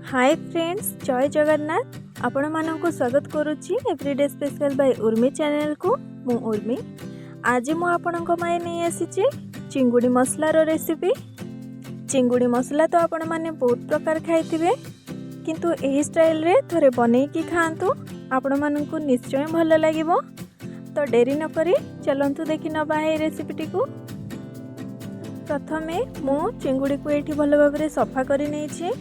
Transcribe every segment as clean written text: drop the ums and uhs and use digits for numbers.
Hi friends, जय जगन्नाथ। आपण मानक स्वागत करुच्ची everyday special by Urmi channel को। मु उर्मी। आज मु आपणक माय नहीं आसीची चिंगुड़ी मसलार रेसिपी। चिंगुड़ी मसला तो आपण माने बहुत प्रकार खाइथिबे, किंतु एही स्टाइल रे थरे बनै की खांतु, आपण मानकु निश्चय भल लागिबो। तो डेरी न करी चलंतु देखि नबा ए रेसिपीटी को। प्रथमे मु चिंगुड़ी को एठी भल भाबरे सफा करि नेछि।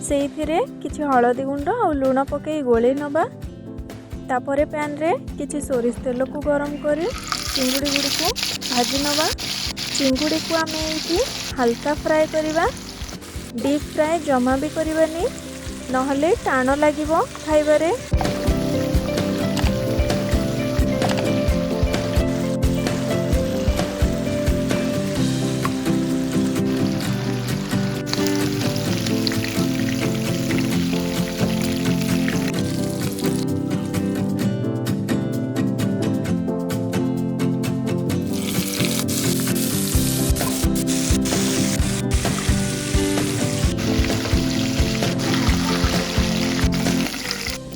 सेइथिरे किछि हळदी गुंड और लूण पकई गोले नबा। तापरे पैन रे किछि सोरिष तेल को गरम करी चिंगुड़ी गुड़ी को भाजी नबा। चिंगुड़ी को आमे एठी हल्का फ्राए करिबा, डीप फ्राए जमा भी करिबानी, नहले टाण लागिबो खाइबारे।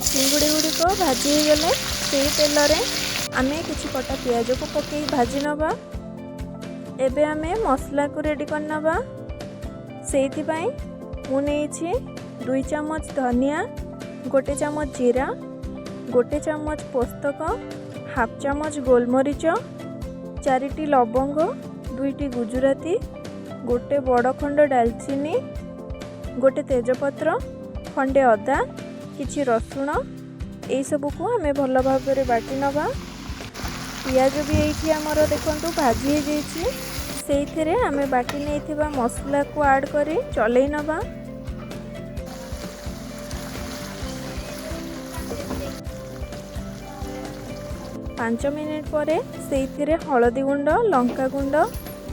चिंगुड़ी गुड़ी को भाजी हो गले से तेल रे आमे किछि कटा प्याज को पकई भाजी नबा। एबे आमे मसला को रेडी कर नबा। सेइथि पई मु नेछि 2 चम्मच धनिया, 1 चम्मच जीरा, 1 चम्मच पोस्तक, हाफ चम्मच गोलमरीच, 4टी लवंग, 2टी गुजराती, 1 बड़ खंड डालचीनी, 1 तेजपत्र, खंडे अदा, किछि रसुण, यही सबू को आमे भल भाव में बाटी नबा। पियाज भी ये आमर देखु भाजी हो जाइए। से आमे बाटी नहीं मसला को ऐड करी चलई नबा। पाँच मिनिट पर से हलदी गुंड, लंका गुंड,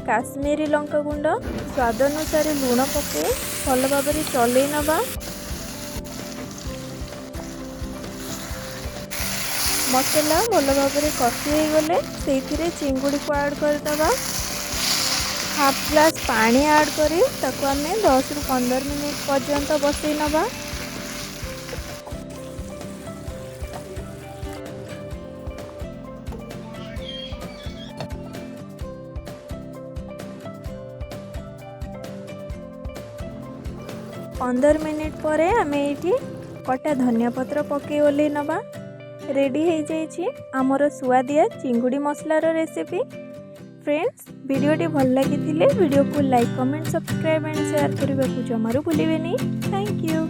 काश्मीरी लंका गुंड, स्वाद अनुसार लूण पके भल भाव में चलई नबा। मसला भल भाव में कषि हो गले से चिंगुड़ी को ऐड करदबा। हाफ ग्लास पानी ऐड करी ताको आमे 10 रु 15 मिनिट पर्यंत बसई नबा। पंदर मिनिट पर आमे एठी कटा धनिया पत्र पके ओल्लै नबा। रेडी हो जाइए आमर सुआदिया चिंगुड़ी मसलार रेसिपी। फ्रेंड्स, वीडियोटी भल लगी वीडियो को like, comment, subscribe and share करने को जमारू भूलिबेनी। Thank you.